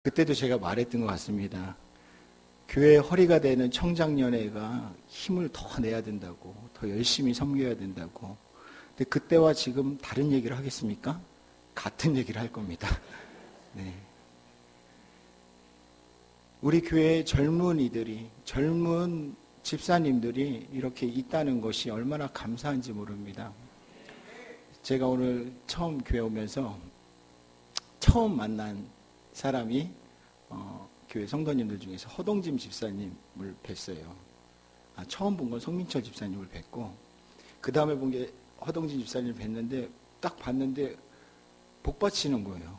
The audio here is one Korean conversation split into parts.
그때도 제가 말했던 것 같습니다. 교회 허리가 되는 청장년회가 힘을 더 내야 된다고, 더 열심히 섬겨야 된다고. 근데 그때와 지금 다른 얘기를 하겠습니까? 같은 얘기를 할 겁니다. 네. 우리 교회의 젊은이들이, 젊은 집사님들이 이렇게 있다는 것이 얼마나 감사한지 모릅니다. 제가 오늘 처음 교회 오면서 처음 만난 사람이 교회 성도님들 중에서 허동짐 집사님을 뵀어요. 처음 본 건 송민철 집사님을 뵀고, 그 다음에 본 게 허동짐 집사님을 뵀는데 딱 봤는데 복받치는 거예요.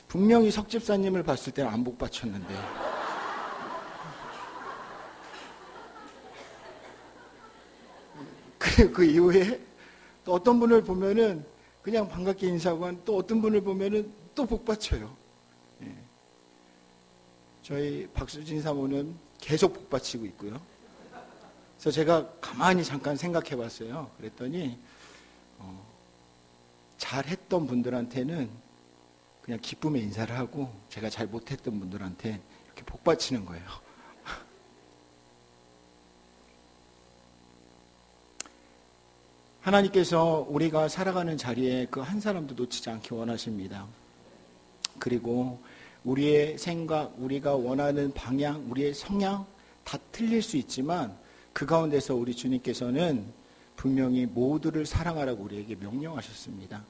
분명히 석 집사님을 봤을 때는 안 복받쳤는데 그 이후에 또 어떤 분을 보면은 그냥 반갑게 인사하고, 또 어떤 분을 보면은 또 복받쳐요. 예. 저희 박수진 사모는 계속 복받치고 있고요. 그래서 제가 가만히 잠깐 생각해 봤어요. 그랬더니 잘했던 분들한테는 그냥 기쁨의 인사를 하고, 제가 잘 못했던 분들한테 이렇게 복받치는 거예요. 하나님께서 우리가 살아가는 자리에 그 한 사람도 놓치지 않기 원하십니다. 그리고 우리의 생각, 우리가 원하는 방향, 우리의 성향 다 틀릴 수 있지만 그 가운데서 우리 주님께서는 분명히 모두를 사랑하라고 우리에게 명령하셨습니다.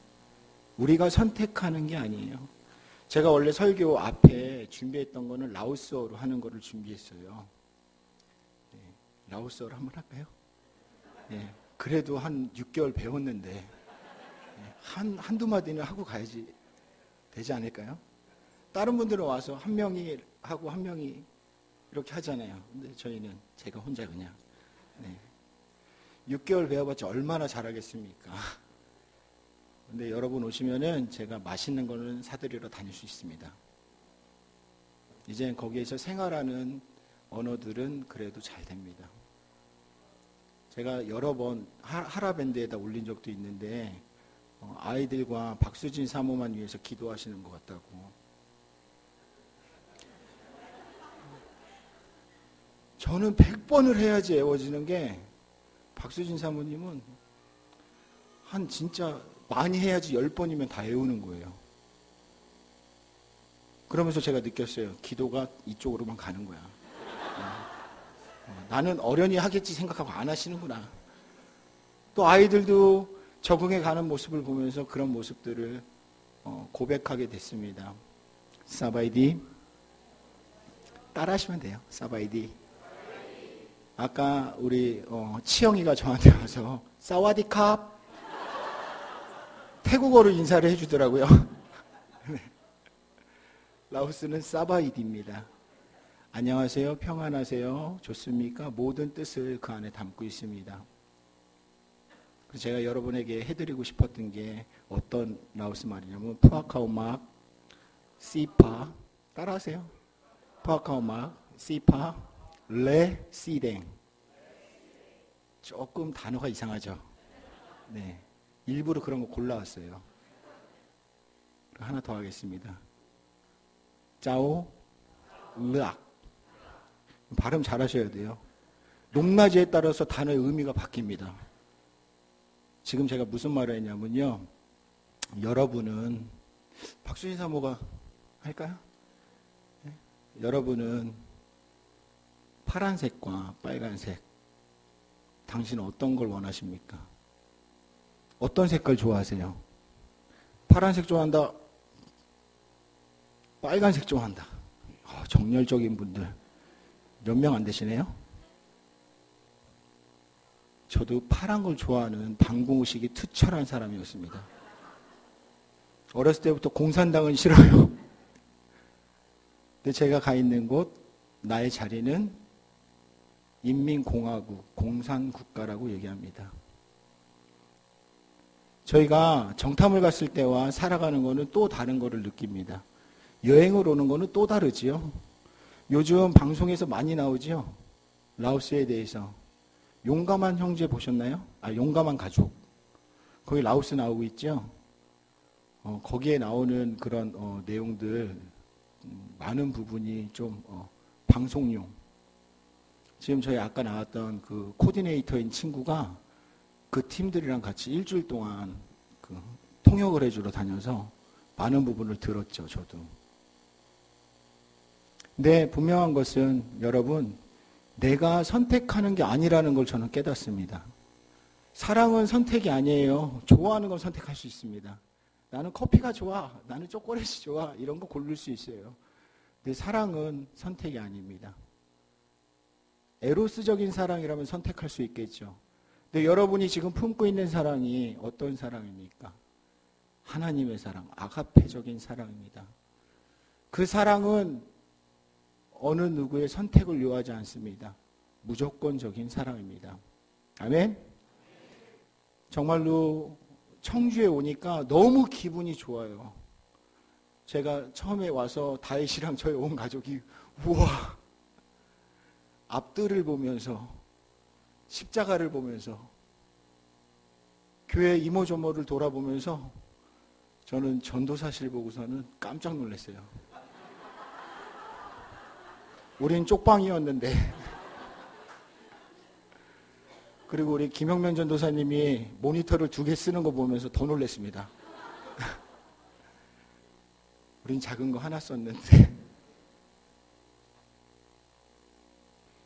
우리가 선택하는 게 아니에요. 제가 원래 설교 앞에 준비했던 거는 라오스어로 하는 거를 준비했어요. 네, 라오스어로 한번 할까요? 네, 그래도 한 6개월 배웠는데 한두 마디는 하고 가야지 되지 않을까요? 다른 분들은 와서 한 명이 하고 한 명이 이렇게 하잖아요. 근데 저희는 제가 혼자 그냥 6개월 배워봤자 얼마나 잘하겠습니까? 근데 여러분 오시면은 제가 맛있는 거는 사드리러 다닐 수 있습니다. 이제 거기에서 생활하는 언어들은 그래도 잘 됩니다. 제가 여러 번 하라밴드에다 올린 적도 있는데 아이들과 박수진 사모만 위해서 기도하시는 것 같다고. 저는 100번을 해야지 애워지는 게, 박수진 사모님은 한 진짜 많이 해야지 10번이면 다 외우는 거예요. 그러면서 제가 느꼈어요. 기도가 이쪽으로만 가는 거야. 나는 어련히 하겠지 생각하고 안 하시는구나. 또 아이들도 적응해 가는 모습을 보면서 그런 모습들을 고백하게 됐습니다. 사바이디 따라하시면 돼요. 사바이디. 아까 우리 치영이가 저한테 와서 사와디캅 태국어로 인사를 해주더라고요. 네. 라오스는 사바이디입니다. 안녕하세요, 평안하세요, 좋습니까? 모든 뜻을 그 안에 담고 있습니다. 그래서 제가 여러분에게 해드리고 싶었던 게 어떤 라오스 말이냐면 푸아카오막 시파, 따라하세요. 푸아카오막 시파 레 시댕. 조금 단어가 이상하죠? 네, 일부러 그런 거 골라왔어요. 하나 더 하겠습니다. 짜오 르악. 발음 잘 하셔야 돼요. 높낮이에 따라서 단어의 의미가 바뀝니다. 지금 제가 무슨 말을 했냐면요, 여러분은 박수진 사모가 할까요? 네? 여러분은 파란색과 빨간색, 당신은 어떤 걸 원하십니까? 어떤 색깔 좋아하세요? 파란색 좋아한다, 빨간색 좋아한다. 정열적인 분들 몇 명 안 되시네요? 저도 파란 걸 좋아하는 방공의식이 투철한 사람이었습니다. 어렸을 때부터 공산당은 싫어요. 근데 제가 가 있는 곳, 나의 자리는 인민공화국, 공산국가라고 얘기합니다. 저희가 정탐을 갔을 때와 살아가는 거는 또 다른 거를 느낍니다. 여행을 오는 거는 또 다르지요. 요즘 방송에서 많이 나오지요. 라오스에 대해서. 용감한 형제 보셨나요? 용감한 가족. 거기 라오스 나오고 있죠. 거기에 나오는 그런 내용들 많은 부분이 좀 방송용. 지금 저희 아까 나왔던 그 코디네이터인 친구가 그 팀들이랑 같이 일주일 동안 그 통역을 해주러 다녀서 많은 부분을 들었죠, 저도. 근데 분명한 것은 여러분, 내가 선택하는 게 아니라는 걸 저는 깨닫습니다. 사랑은 선택이 아니에요. 좋아하는 건 선택할 수 있습니다. 나는 커피가 좋아, 나는 초콜릿이 좋아, 이런 거 고를 수 있어요. 근데 사랑은 선택이 아닙니다. 에로스적인 사랑이라면 선택할 수 있겠죠. 근데 여러분이 지금 품고 있는 사랑이 어떤 사랑입니까? 하나님의 사랑, 아가페적인 사랑입니다. 그 사랑은 어느 누구의 선택을 요하지 않습니다. 무조건적인 사랑입니다. 아멘? 정말로 청주에 오니까 너무 기분이 좋아요. 제가 처음에 와서 다윗이랑 저희 온 가족이 우와, 앞들을 보면서 십자가를 보면서 교회 이모저모를 돌아보면서 저는 전도사실 보고서는 깜짝 놀랐어요. 우린 쪽방이었는데. 그리고 우리 김영면 전도사님이 모니터를 2개 쓰는 거 보면서 더 놀랐습니다. 우린 작은 거 하나 썼는데.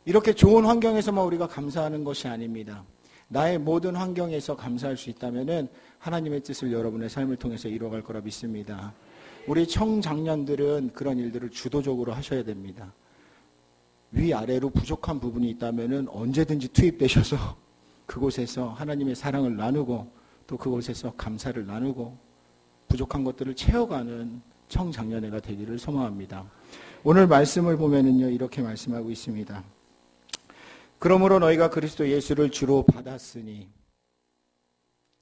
이렇게 좋은 환경에서만 우리가 감사하는 것이 아닙니다. 나의 모든 환경에서 감사할 수 있다면 하나님의 뜻을 여러분의 삶을 통해서 이루어갈 거라 믿습니다. 우리 청장년들은 그런 일들을 주도적으로 하셔야 됩니다. 위아래로 부족한 부분이 있다면 언제든지 투입되셔서 그곳에서 하나님의 사랑을 나누고 또 그곳에서 감사를 나누고 부족한 것들을 채워가는 청장년회가 되기를 소망합니다. 오늘 말씀을 보면은요, 이렇게 말씀하고 있습니다. 그러므로 너희가 그리스도 예수를 주로 받았으니.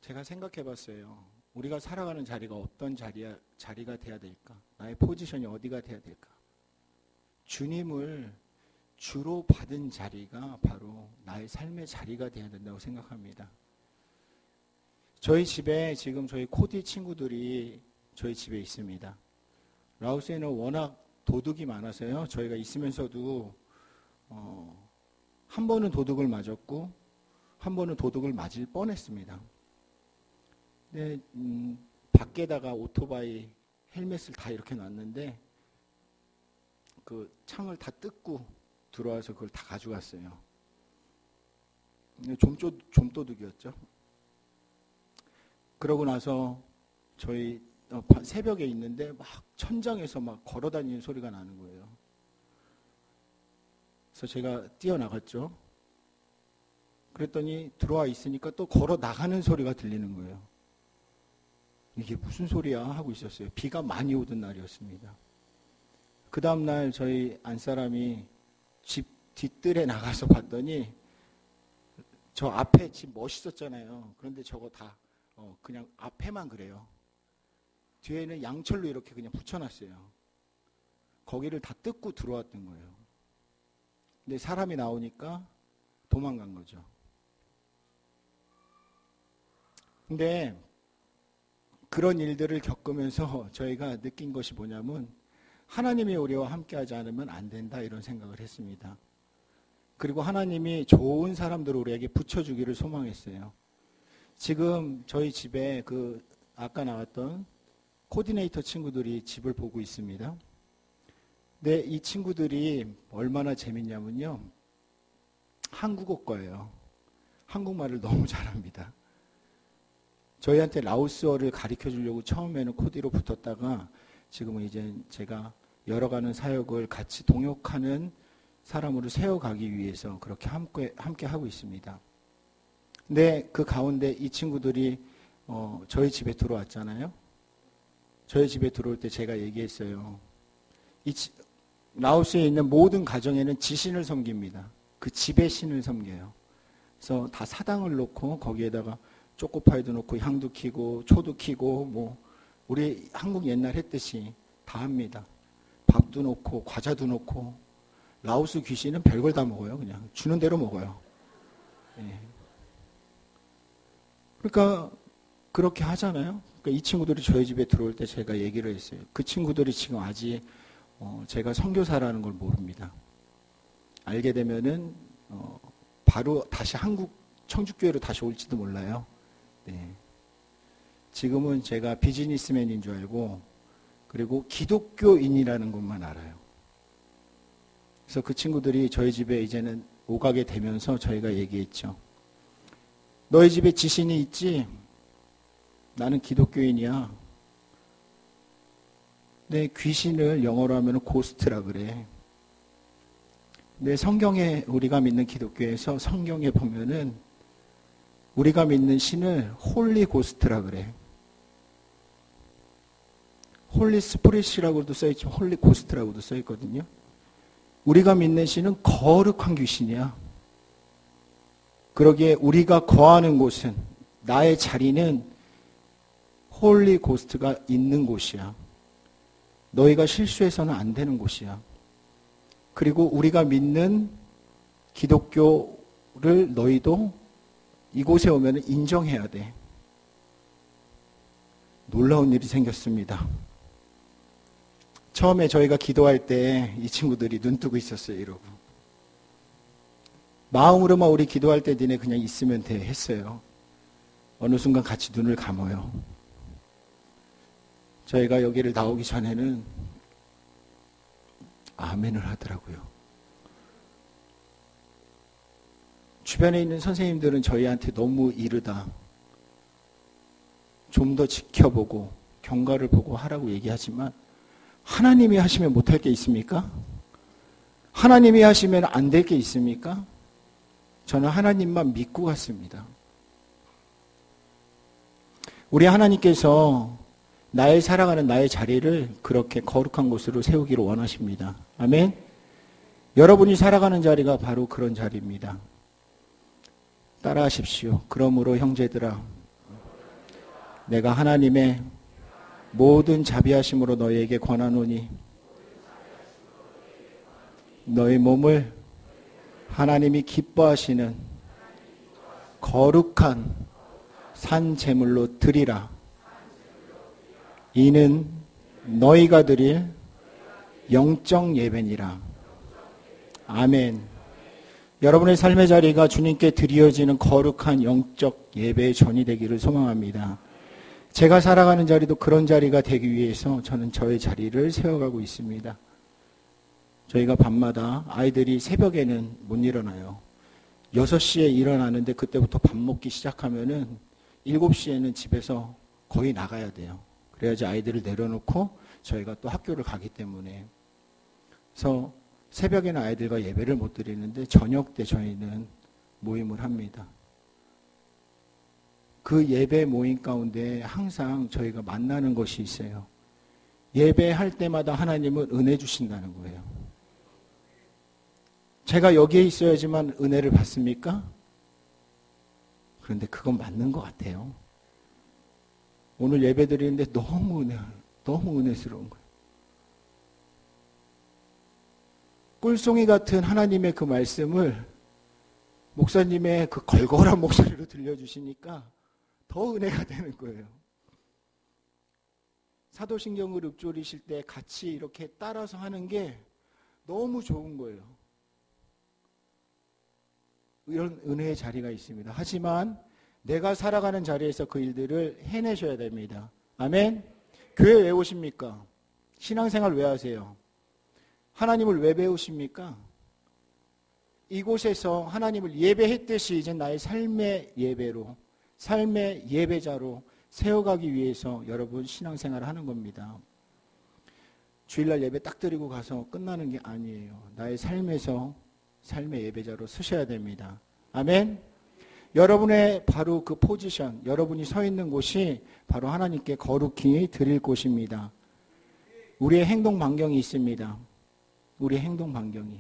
제가 생각해 봤어요. 우리가 살아가는 자리가 어떤 자리가 돼야 될까? 나의 포지션이 어디가 돼야 될까? 주님을 주로 받은 자리가 바로 나의 삶의 자리가 돼야 된다고 생각합니다. 저희 집에 지금 저희 코디 친구들이 저희 집에 있습니다. 라오스에는 워낙 도둑이 많아서요. 저희가 있으면서도 한 번은 도둑을 맞았고 한 번은 도둑을 맞을 뻔했습니다. 근데 밖에다가 오토바이 헬멧을 다 이렇게 놨는데 그 창을 다 뜯고 들어와서 그걸 다 가져갔어요. 좀도둑이었죠. 그러고 나서 저희 새벽에 있는데 막 천장에서 막 걸어다니는 소리가 나는 거예요. 그래서 제가 뛰어나갔죠. 그랬더니 들어와 있으니까 또 걸어 나가는 소리가 들리는 거예요. 이게 무슨 소리야 하고 있었어요. 비가 많이 오던 날이었습니다. 그 다음날 저희 안사람이 집 뒷뜰에 나가서 봤더니 저 앞에 집 멋있었잖아요. 그런데 저거 다 그냥 앞에만 그래요. 뒤에는 양철로 이렇게 그냥 붙여놨어요. 거기를 다 뜯고 들어왔던 거예요. 근데 사람이 나오니까 도망간 거죠. 근데 그런 일들을 겪으면서 저희가 느낀 것이 뭐냐면 하나님이 우리와 함께하지 않으면 안 된다 이런 생각을 했습니다. 그리고 하나님이 좋은 사람들을 우리에게 붙여주기를 소망했어요. 지금 저희 집에 그 아까 나왔던 코디네이터 친구들이 집을 보고 있습니다. 근데 이 친구들이 얼마나 재밌냐면요. 한국어 거예요. 한국말을 너무 잘합니다. 저희한테 라오스어를 가르쳐 주려고 처음에는 코디로 붙었다가 지금은 이제 제가 열어가는 사역을 같이 동역하는 사람으로 세워가기 위해서 그렇게 함께 하고 있습니다. 근데 그 가운데 이 친구들이 저희 집에 들어왔잖아요. 저희 집에 들어올 때 제가 얘기했어요. 라오스에 있는 모든 가정에는 지신을 섬깁니다. 그 집의 신을 섬겨요. 그래서 다 사당을 놓고 거기에다가 초코파이도 넣고 향도 키고 초도 키고 뭐 우리 한국 옛날 했듯이 다 합니다. 밥도 넣고 과자도 넣고 라오스 귀신은 별걸 다 먹어요. 그냥 주는 대로 먹어요. 예. 그러니까 그렇게 하잖아요. 그러니까 이 친구들이 저희 집에 들어올 때 제가 얘기를 했어요. 그 친구들이 지금 아직 제가 선교사라는 걸 모릅니다. 알게 되면은 바로 다시 한국 청주교회로 다시 올지도 몰라요. 네. 지금은 제가 비즈니스맨인 줄 알고 그리고 기독교인이라는 것만 알아요. 그래서 그 친구들이 저희 집에 이제는 오가게 되면서 저희가 얘기했죠. 너희 집에 지신이 있지? 나는 기독교인이야. 내 귀신을 영어로 하면 고스트라 그래. 내 성경에 우리가 믿는 기독교에서 성경에 보면은 우리가 믿는 신을 홀리 고스트라 그래. 홀리 스프릿이라고도 써있지만 홀리 고스트라고도 써있거든요. 우리가 믿는 신은 거룩한 귀신이야. 그러기에 우리가 거하는 곳은 나의 자리는 홀리 고스트가 있는 곳이야. 너희가 실수해서는 안 되는 곳이야. 그리고 우리가 믿는 기독교를 너희도 이곳에 오면 인정해야 돼. 놀라운 일이 생겼습니다. 처음에 저희가 기도할 때 이 친구들이 눈 뜨고 있었어요. 이러고. 마음으로만 우리 기도할 때 니네 그냥 있으면 돼 했어요. 어느 순간 같이 눈을 감아요. 저희가 여기를 나오기 전에는 아멘을 하더라고요. 주변에 있는 선생님들은 저희한테 너무 이르다. 좀 더 지켜보고 경과를 보고 하라고 얘기하지만 하나님이 하시면 못할 게 있습니까? 하나님이 하시면 안 될 게 있습니까? 저는 하나님만 믿고 갔습니다. 우리 하나님께서 나의 살아가는 나의 자리를 그렇게 거룩한 곳으로 세우기를 원하십니다. 아멘. 여러분이 살아가는 자리가 바로 그런 자리입니다. 따라하십시오. 그러므로 형제들아, 내가 하나님의 모든 자비하심으로 너희에게 권하노니 너희 몸을 하나님이 기뻐하시는 거룩한 산 제물로 드리라. 이는 너희가 드릴 영적 예배니라. 아멘. 여러분의 삶의 자리가 주님께 드려지는 거룩한 영적 예배의 전이 되기를 소망합니다. 제가 살아가는 자리도 그런 자리가 되기 위해서 저는 저의 자리를 세워가고 있습니다. 저희가 밤마다 아이들이 새벽에는 못 일어나요. 6시에 일어나는데 그때부터 밥 먹기 시작하면은 7시에는 집에서 거의 나가야 돼요. 그래야지 아이들을 내려놓고 저희가 또 학교를 가기 때문에. 그래서 새벽에는 아이들과 예배를 못 드리는데 저녁 때 저희는 모임을 합니다. 그 예배 모임 가운데 항상 저희가 만나는 것이 있어요. 예배할 때마다 하나님은 은혜 주신다는 거예요. 제가 여기에 있어야지만 은혜를 받습니까? 그런데 그건 맞는 것 같아요. 오늘 예배 드리는데 너무 은혜스러운 거예요. 꿀송이 같은 하나님의 그 말씀을 목사님의 그 걸걸한 목소리로 들려주시니까 더 은혜가 되는 거예요. 사도신경을 읊조리실 때 같이 이렇게 따라서 하는 게 너무 좋은 거예요. 이런 은혜의 자리가 있습니다. 하지만 내가 살아가는 자리에서 그 일들을 해내셔야 됩니다. 아멘. 교회 왜 오십니까? 신앙생활 왜 하세요? 하나님을 왜 배우십니까? 이곳에서 하나님을 예배했듯이 이제 나의 삶의 예배로, 삶의 예배자로 세워가기 위해서 여러분 신앙생활을 하는 겁니다. 주일날 예배 딱 드리고 가서 끝나는 게 아니에요. 나의 삶에서 삶의 예배자로 서셔야 됩니다. 아멘. 여러분의 바로 그 포지션, 여러분이 서 있는 곳이 바로 하나님께 거룩히 드릴 곳입니다. 우리의 행동 반경이 있습니다. 우리의 행동 반경이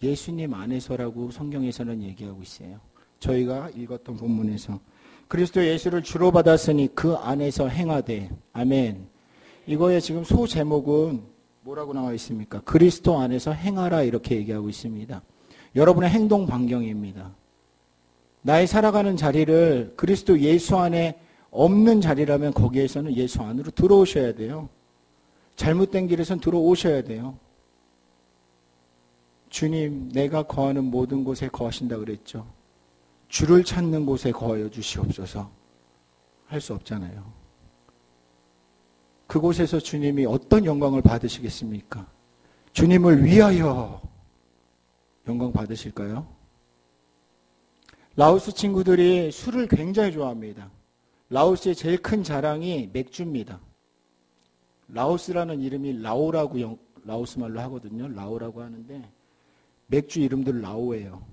예수님 안에서라고 성경에서는 얘기하고 있어요. 저희가 읽었던 본문에서 그리스도 예수를 주로 받았으니 그 안에서 행하되. 아멘. 이거의 지금 소제목은 뭐라고 나와 있습니까? 그리스도 안에서 행하라 이렇게 얘기하고 있습니다. 여러분의 행동 반경입니다. 나의 살아가는 자리를 그리스도 예수 안에 없는 자리라면 거기에서는 예수 안으로 들어오셔야 돼요. 잘못된 길에선 들어오셔야 돼요. 주님, 내가 거하는 모든 곳에 거하신다 그랬죠. 주를 찾는 곳에 거하여 주시옵소서. 할 수 없잖아요. 그곳에서 주님이 어떤 영광을 받으시겠습니까? 주님을 위하여 영광 받으실까요? 라오스 친구들이 술을 굉장히 좋아합니다. 라오스의 제일 큰 자랑이 맥주입니다. 라오스라는 이름이 라오라고 라오스 말로 하거든요. 라오라고 하는데 맥주 이름도 라오예요.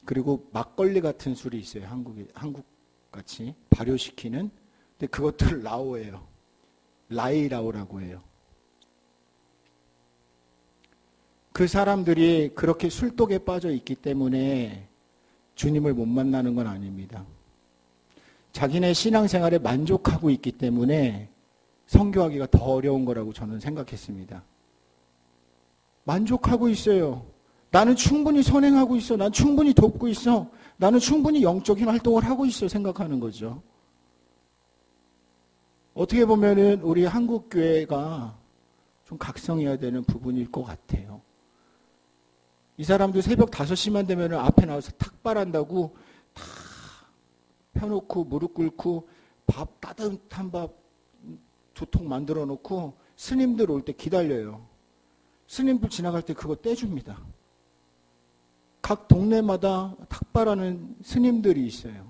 그리고 막걸리 같은 술이 있어요. 한국같이 발효시키는. 근데 그것도 라오예요. 라이라오라고 해요. 그 사람들이 그렇게 술독에 빠져 있기 때문에 주님을 못 만나는 건 아닙니다. 자기네 신앙생활에 만족하고 있기 때문에 선교하기가 더 어려운 거라고 저는 생각했습니다. 만족하고 있어요. 나는 충분히 선행하고 있어. 난 충분히 돕고 있어. 나는 충분히 영적인 활동을 하고 있어 생각하는 거죠. 어떻게 보면은 우리 한국 교회가 좀 각성해야 되는 부분일 것 같아요. 이 사람들 새벽 5시만 되면 앞에 나와서 탁발한다고 다 펴놓고 무릎 꿇고 밥, 따뜻한 밥 2통 만들어 놓고 스님들 올 때 기다려요. 스님들 지나갈 때 그거 떼줍니다. 각 동네마다 탁발하는 스님들이 있어요.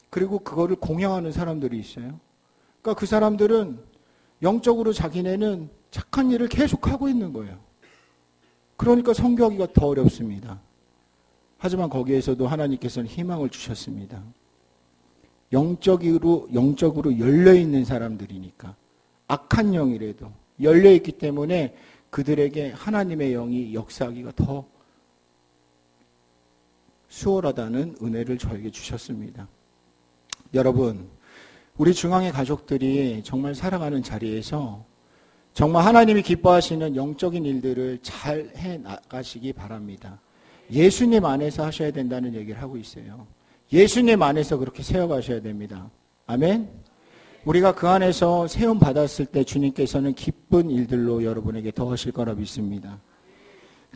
그리고 그거를 공양하는 사람들이 있어요. 그러니까 그 사람들은 영적으로 자기네는 착한 일을 계속하고 있는 거예요. 그러니까 선교하기가 더 어렵습니다. 하지만 거기에서도 하나님께서는 희망을 주셨습니다. 영적으로 열려있는 사람들이니까. 악한 영이라도 열려있기 때문에 그들에게 하나님의 영이 역사하기가 더 수월하다는 은혜를 저에게 주셨습니다. 여러분, 우리 중앙의 가족들이 정말 살아가는 자리에서 정말 하나님이 기뻐하시는 영적인 일들을 잘 해나가시기 바랍니다. 예수님 안에서 하셔야 된다는 얘기를 하고 있어요. 예수님 안에서 그렇게 세워가셔야 됩니다. 아멘? 우리가 그 안에서 세움 받았을 때 주님께서는 기쁜 일들로 여러분에게 더하실 거라 믿습니다.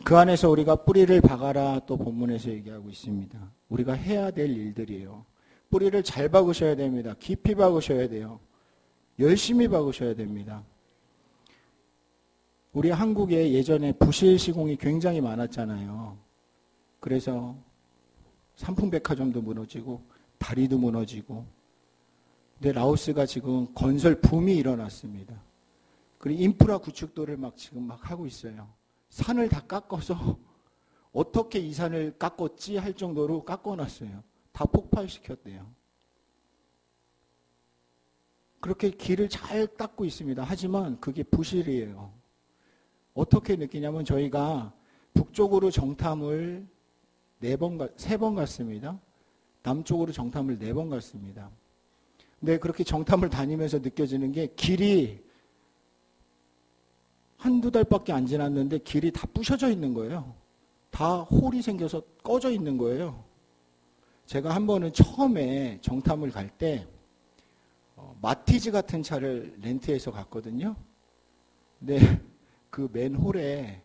그 안에서 우리가 뿌리를 박아라 또 본문에서 얘기하고 있습니다. 우리가 해야 될 일들이에요. 뿌리를 잘 박으셔야 됩니다. 깊이 박으셔야 돼요. 열심히 박으셔야 됩니다. 우리 한국에 예전에 부실 시공이 굉장히 많았잖아요. 그래서 삼풍백화점도 무너지고 다리도 무너지고. 근데 라오스가 지금 건설 붐이 일어났습니다. 그리고 인프라 구축도를 지금 막 하고 있어요. 산을 다 깎아서 어떻게 이 산을 깎았지 할 정도로 깎아놨어요. 다 폭발시켰대요. 그렇게 길을 잘 닦고 있습니다. 하지만 그게 부실이에요. 어떻게 느끼냐면 저희가 북쪽으로 정탐을 3번 갔습니다. 남쪽으로 정탐을 4번 갔습니다. 근데 그렇게 정탐을 다니면서 느껴지는 게 길이 한두 달밖에 안 지났는데 길이 다 부셔져 있는 거예요. 다 홀이 생겨서 꺼져 있는 거예요. 제가 한 번은 처음에 정탐을 갈 때 마티즈 같은 차를 렌트해서 갔거든요. 근데 그 맨홀에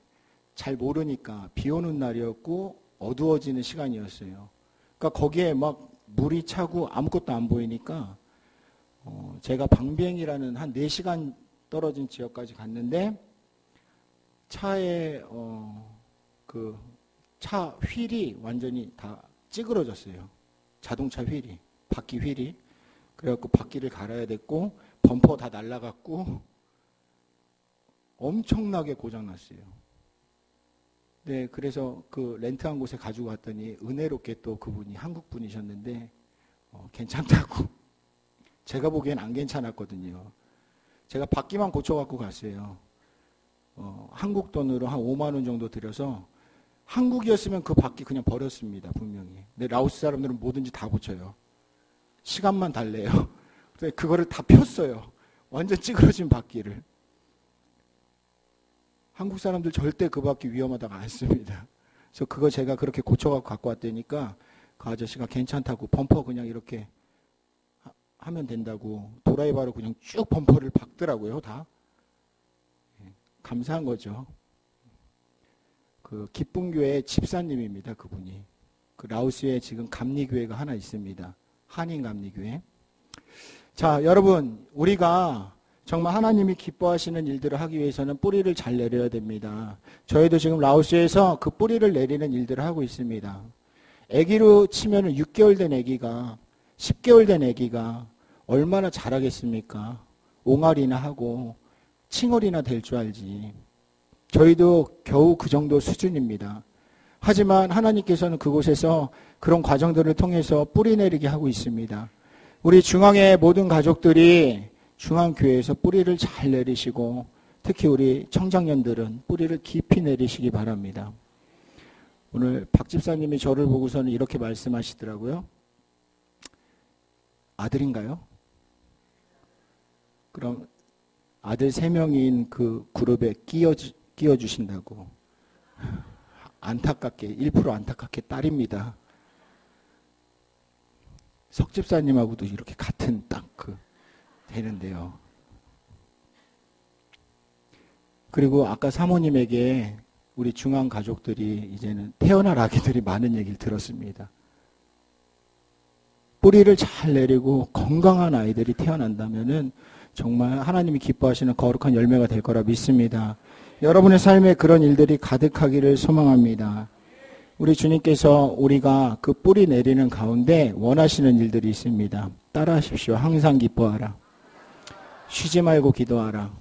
잘 모르니까 비 오는 날이었고 어두워지는 시간이었어요. 그러니까 거기에 막 물이 차고 아무것도 안 보이니까 제가 방비행이라는 한 4시간 떨어진 지역까지 갔는데 차에 그 차 휠이 완전히 다 찌그러졌어요. 자동차 휠이, 바퀴 휠이. 그래갖고 바퀴를 갈아야 됐고 범퍼 다 날라갔고 엄청나게 고장났어요. 네, 그래서 그 렌트한 곳에 가지고 갔더니 은혜롭게 또 그분이 한국 분이셨는데 괜찮다고. 제가 보기엔 안 괜찮았거든요. 제가 바퀴만 고쳐갖고 갔어요. 한국 돈으로 한 5만 원 정도 들여서 한국이었으면 그 바퀴 그냥 버렸습니다. 분명히. 근데 라오스 사람들은 뭐든지 다 고쳐요. 시간만 달래요. 그래서 그거를 다 폈어요. 완전 찌그러진 바퀴를. 한국 사람들 절대 그 바퀴 위험하다고 안 씁니다. 그래서 그거 제가 그렇게 고쳐갖고 갖고 왔다니까 그 아저씨가 괜찮다고 범퍼 그냥 이렇게 하면 된다고 도라이바로 그냥 쭉 범퍼를 박더라고요. 다. 감사한 거죠. 그 기쁨교회 집사님입니다. 그분이. 그 라오스에 지금 감리교회가 하나 있습니다. 한인감리교회. 자, 여러분, 우리가 정말 하나님이 기뻐하시는 일들을 하기 위해서는 뿌리를 잘 내려야 됩니다. 저희도 지금 라오스에서 그 뿌리를 내리는 일들을 하고 있습니다. 아기로 치면은 6개월 된 아기가 10개월 된 아기가 얼마나 잘하겠습니까? 옹알이나 하고 칭얼이나 될 줄 알지. 저희도 겨우 그 정도 수준입니다. 하지만 하나님께서는 그곳에서 그런 과정들을 통해서 뿌리 내리게 하고 있습니다. 우리 중앙의 모든 가족들이 중앙교회에서 뿌리를 잘 내리시고 특히 우리 청장년들은 뿌리를 깊이 내리시기 바랍니다. 오늘 박 집사님이 저를 보고서는 이렇게 말씀하시더라고요. 아들인가요? 그럼 아들 3명인 그 그룹에 끼워주신다고. 안타깝게 1% 안타깝게 딸입니다. 석 집사님하고도 이렇게 같은 딱 되는데요. 그리고 아까 사모님에게 우리 중앙 가족들이 이제는 태어날 아기들이 많은 얘기를 들었습니다. 뿌리를 잘 내리고 건강한 아이들이 태어난다면은 정말 하나님이 기뻐하시는 거룩한 열매가 될 거라 믿습니다. 여러분의 삶에 그런 일들이 가득하기를 소망합니다. 우리 주님께서 우리가 그 뿌리 내리는 가운데 원하시는 일들이 있습니다. 따라하십시오. 항상 기뻐하라. 쉬지 말고 기도하라.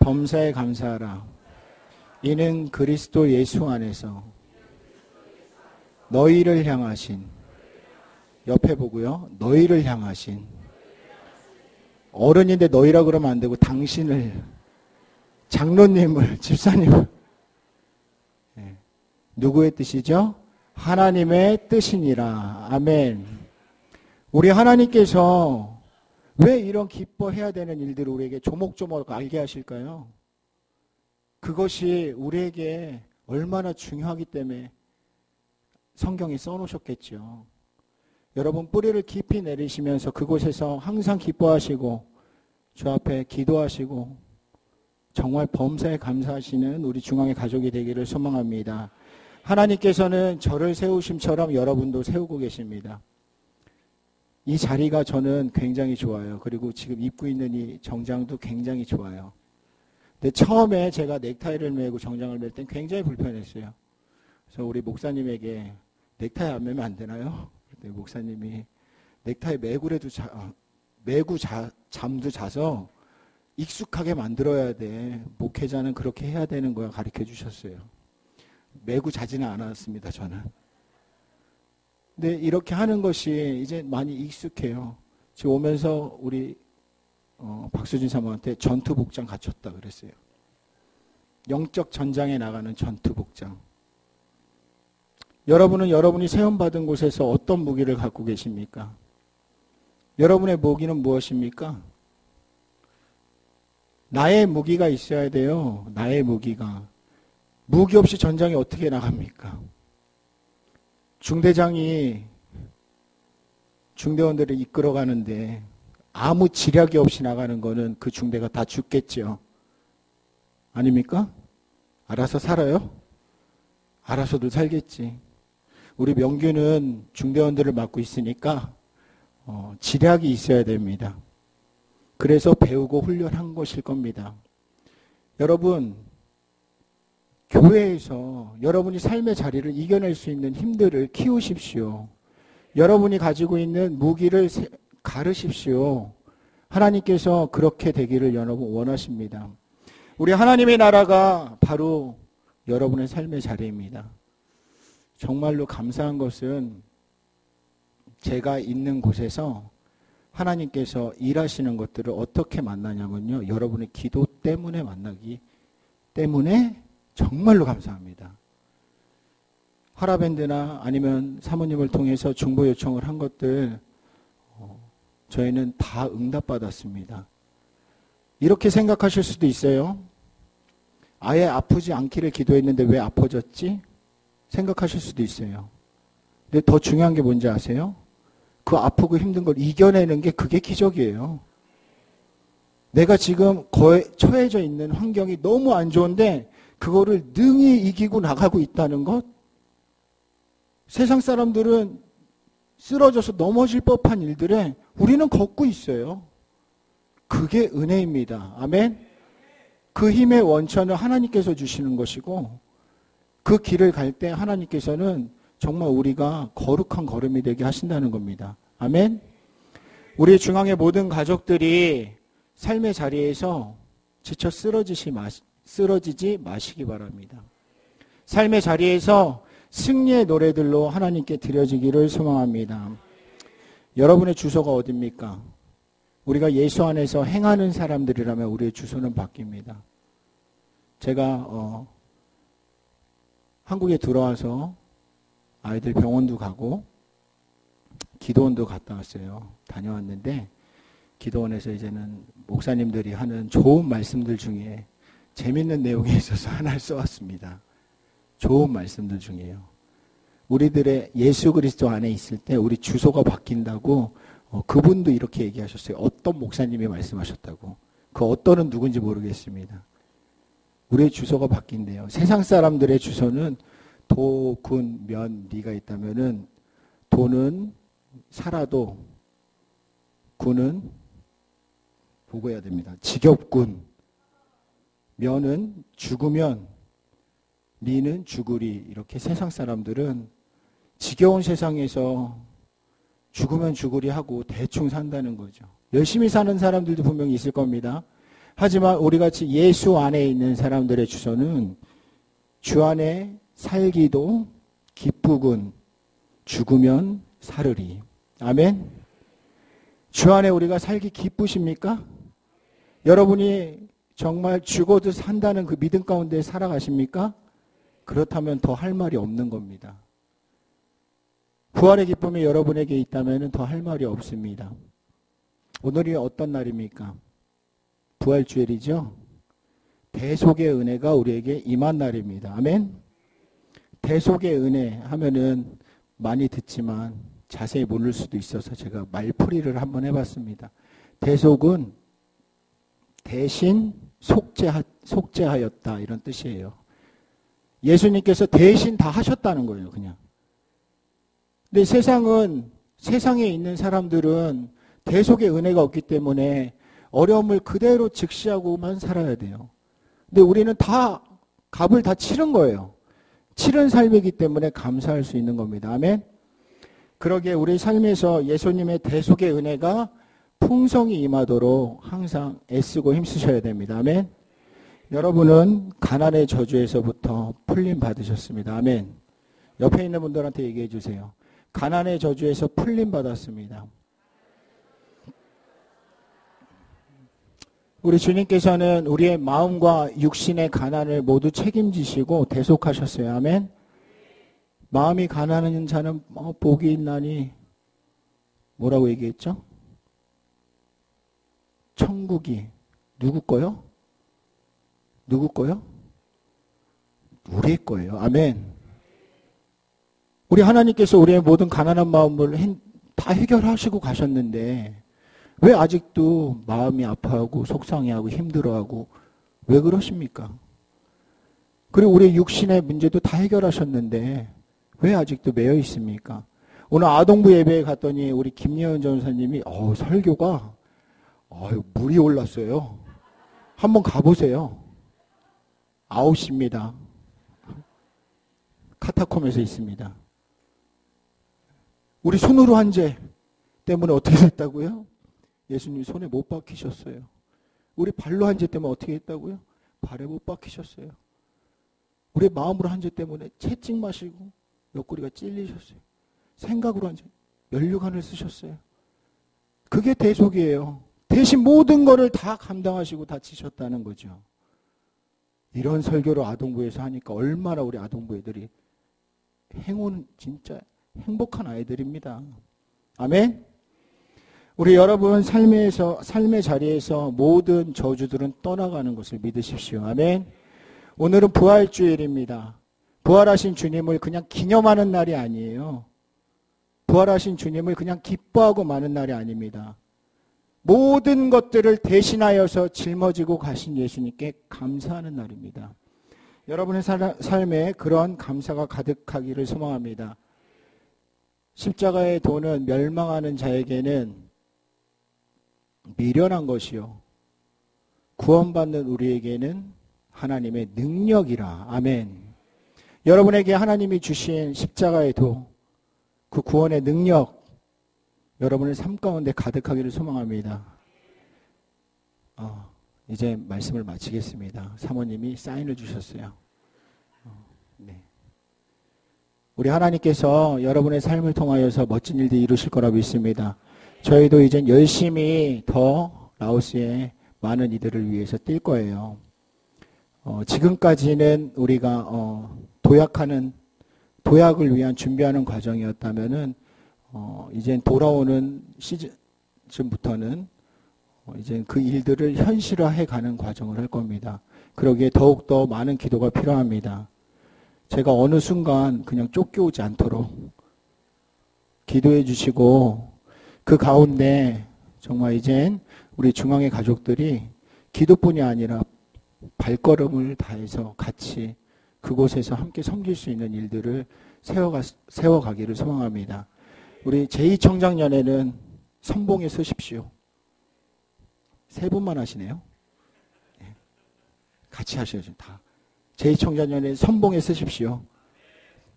범사에 감사하라. 이는 그리스도 예수 안에서 너희를 향하신, 옆에 보고요. 너희를 향하신, 어른인데 너희라 그러면 안 되고 당신을, 장로님을, 집사님을, 누구의 뜻이죠? 하나님의 뜻이니라. 아멘. 우리 하나님께서 왜 이런 기뻐해야 되는 일들을 우리에게 조목조목 알게 하실까요? 그것이 우리에게 얼마나 중요하기 때문에 성경에 써놓으셨겠죠. 여러분 뿌리를 깊이 내리시면서 그곳에서 항상 기뻐하시고 주 앞에 기도하시고 정말 범사에 감사하시는 우리 중앙의 가족이 되기를 소망합니다. 하나님께서는 저를 세우심처럼 여러분도 세우고 계십니다. 이 자리가 저는 굉장히 좋아요. 그리고 지금 입고 있는 이 정장도 굉장히 좋아요. 근데 처음에 제가 넥타이를 메고 정장을 맬 땐 굉장히 불편했어요. 그래서 우리 목사님에게 넥타이 안 매면 안 되나요? 그때 목사님이 넥타이 매고라도 잠도 자서 익숙하게 만들어야 돼. 목회자는 그렇게 해야 되는 거야. 가르쳐 주셨어요. 매고 자지는 않았습니다. 저는. 근데 이렇게 하는 것이 이제 많이 익숙해요. 지금 오면서 우리 박수진 사모한테 전투복장 갖췄다 그랬어요. 영적 전장에 나가는 전투복장. 여러분은 여러분이 세움받은 곳에서 어떤 무기를 갖고 계십니까? 여러분의 무기는 무엇입니까? 나의 무기가 있어야 돼요. 나의 무기가. 무기 없이 전장에 어떻게 나갑니까? 중대장이 중대원들을 이끌어가는데 아무 지략이 없이 나가는 거는 그 중대가 다 죽겠죠. 아닙니까? 알아서 살아요? 알아서들 살겠지. 우리 명규는 중대원들을 맡고 있으니까 지략이 있어야 됩니다. 그래서 배우고 훈련한 것일 겁니다. 여러분, 교회에서 여러분이 삶의 자리를 이겨낼 수 있는 힘들을 키우십시오. 여러분이 가지고 있는 무기를 가르십시오. 하나님께서 그렇게 되기를 여러분 원하십니다. 우리 하나님의 나라가 바로 여러분의 삶의 자리입니다. 정말로 감사한 것은 제가 있는 곳에서 하나님께서 일하시는 것들을 어떻게 만나냐면요. 여러분의 기도 때문에 만나기 때문에 정말로 감사합니다. 하라밴드나 아니면 사모님을 통해서 중보 요청을 한 것들 저희는 다 응답받았습니다. 이렇게 생각하실 수도 있어요. 아예 아프지 않기를 기도했는데 왜 아파졌지? 생각하실 수도 있어요. 근데 더 중요한 게 뭔지 아세요? 그 아프고 힘든 걸 이겨내는 게 그게 기적이에요. 내가 지금 처해져 있는 환경이 너무 안 좋은데 그거를 능히 이기고 나가고 있다는 것. 세상 사람들은 쓰러져서 넘어질 법한 일들에 우리는 걷고 있어요. 그게 은혜입니다. 아멘. 그 힘의 원천을 하나님께서 주시는 것이고 그 길을 갈 때 하나님께서는 정말 우리가 거룩한 걸음이 되게 하신다는 겁니다. 아멘. 우리 중앙의 모든 가족들이 삶의 자리에서 지쳐 쓰러지지 마시기 바랍니다. 삶의 자리에서 승리의 노래들로 하나님께 드려지기를 소망합니다. 여러분의 주소가 어디입니까? 우리가 예수 안에서 행하는 사람들이라면 우리의 주소는 바뀝니다. 제가 한국에 들어와서 아이들 병원도 가고 기도원도 갔다 왔어요. 다녀왔는데 기도원에서 이제는 목사님들이 하는 좋은 말씀들 중에 재밌는 내용이 있어서 하나를 써왔습니다. 좋은 말씀들 중에요. 우리들의 예수 그리스도 안에 있을 때 우리 주소가 바뀐다고 그분도 이렇게 얘기하셨어요. 어떤 목사님이 말씀하셨다고. 그 어떤은 누군지 모르겠습니다. 우리의 주소가 바뀐대요. 세상 사람들의 주소는 도, 군, 면, 리가 있다면은 도는 살아도 군은 보고 해야 됩니다. 직업군. 면은 죽으면 리는 죽으리. 이렇게 세상 사람들은 지겨운 세상에서 죽으면 죽으리 하고 대충 산다는 거죠. 열심히 사는 사람들도 분명히 있을 겁니다. 하지만 우리같이 예수 안에 있는 사람들의 주소는 주 안에 살기도 기쁘군 죽으면 살으리. 아멘. 주 안에 우리가 살기 기쁘십니까? 여러분이 정말 죽어도 산다는 그 믿음 가운데 살아가십니까? 그렇다면 더 할 말이 없는 겁니다. 부활의 기쁨이 여러분에게 있다면 더 할 말이 없습니다. 오늘이 어떤 날입니까? 부활주일이죠? 대속의 은혜가 우리에게 임한 날입니다. 아멘? 대속의 은혜 하면은 많이 듣지만 자세히 모를 수도 있어서 제가 말풀이를 한번 해봤습니다. 대속은 대신 속죄하였다 이런 뜻이에요. 예수님께서 대신 다 하셨다는 거예요. 그냥. 근데 세상에 있는 사람들은 대속의 은혜가 없기 때문에 어려움을 그대로 직시하고만 살아야 돼요. 근데 우리는 다 값을 다 치른 거예요. 치른 삶이기 때문에 감사할 수 있는 겁니다. 아멘. 그러기에 우리 삶에서 예수님의 대속의 은혜가 풍성히 임하도록 항상 애쓰고 힘쓰셔야 됩니다. 아멘. 여러분은 가난의 저주에서부터 풀림 받으셨습니다. 아멘. 옆에 있는 분들한테 얘기해 주세요. 가난의 저주에서 풀림 받았습니다. 우리 주님께서는 우리의 마음과 육신의 가난을 모두 책임지시고 대속하셨어요. 아멘. 마음이 가난한 자는 복이 있나니 뭐라고 얘기했죠? 천국이 누구 거요? 누구 거요? 우리 거예요. 아멘. 우리 하나님께서 우리의 모든 가난한 마음을 다 해결하시고 가셨는데 왜 아직도 마음이 아파하고 속상해하고 힘들어하고 왜 그러십니까? 그리고 우리 육신의 문제도 다 해결하셨는데 왜 아직도 매여 있습니까? 오늘 아동부 예배에 갔더니 우리 김예은 전사님이 설교가 물이 올랐어요. 한번 가보세요. 9시입니다. 카타콤에서 있습니다. 우리 손으로 한 죄 때문에 어떻게 됐다고요? 예수님 손에 못 박히셨어요. 우리 발로 한 죄 때문에 어떻게 했다고요? 발에 못 박히셨어요. 우리 마음으로 한 죄 때문에 채찍 마시고 옆구리가 찔리셨어요. 생각으로 한 죄, 면류관을 쓰셨어요. 그게 대속이에요. 대신 모든 거를 다 감당하시고 다 지셨다는 거죠. 이런 설교를 아동부에서 하니까 얼마나 우리 아동부 애들이 진짜 행복한 아이들입니다. 아멘. 우리 여러분 삶의 자리에서 모든 저주들은 떠나가는 것을 믿으십시오. 아멘. 오늘은 부활주일입니다. 부활하신 주님을 그냥 기념하는 날이 아니에요. 부활하신 주님을 그냥 기뻐하고 마는 날이 아닙니다. 모든 것들을 대신하여서 짊어지고 가신 예수님께 감사하는 날입니다. 여러분의 삶에 그런 감사가 가득하기를 소망합니다. 십자가의 도는 멸망하는 자에게는 미련한 것이요, 구원받는 우리에게는 하나님의 능력이라. 아멘. 여러분에게 하나님이 주신 십자가의 도, 그 구원의 능력, 여러분의 삶 가운데 가득하기를 소망합니다. 이제 말씀을 마치겠습니다. 사모님이 사인을 주셨어요. 네. 우리 하나님께서 여러분의 삶을 통하여서 멋진 일들 이루실 거라고 믿습니다. 저희도 이제 열심히 더 라오스의 많은 이들을 위해서 뛸 거예요. 지금까지는 우리가 도약을 위한 준비하는 과정이었다면은 이제 돌아오는 시즌부터는 이제 그 일들을 현실화해 가는 과정을 할 겁니다. 그러기에 더욱더 많은 기도가 필요합니다. 제가 어느 순간 그냥 쫓겨오지 않도록 기도해 주시고, 그 가운데 정말 이젠 우리 중앙의 가족들이 기도뿐이 아니라 발걸음을 다해서 같이 그곳에서 함께 섬길 수 있는 일들을 세워가기를 소망합니다. 우리 제2청장년에는 선봉에 서십시오. 세 분만 하시네요. 같이 하셔야죠. 다. 제2청장년에 선봉에 서십시오.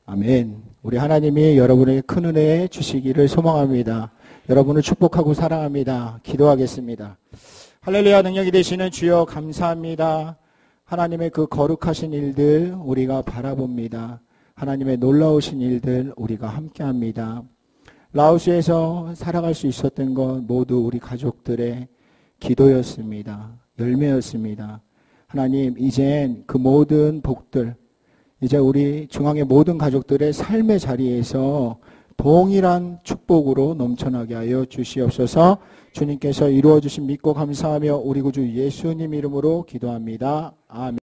아멘. 우리 하나님이 여러분에게 큰 은혜 주시기를 소망합니다. 여러분을 축복하고 사랑합니다. 기도하겠습니다. 할렐루야. 능력이 되시는 주여 감사합니다. 하나님의 그 거룩하신 일들 우리가 바라봅니다. 하나님의 놀라우신 일들 우리가 함께합니다. 라오스에서 살아갈 수 있었던 것 모두 우리 가족들의 기도였습니다. 열매였습니다. 하나님, 이젠 그 모든 복들, 이제 우리 중앙의 모든 가족들의 삶의 자리에서 동일한 축복으로 넘쳐나게 하여 주시옵소서. 주님께서 이루어주신 믿고 감사하며 우리 구주 예수님 이름으로 기도합니다. 아멘.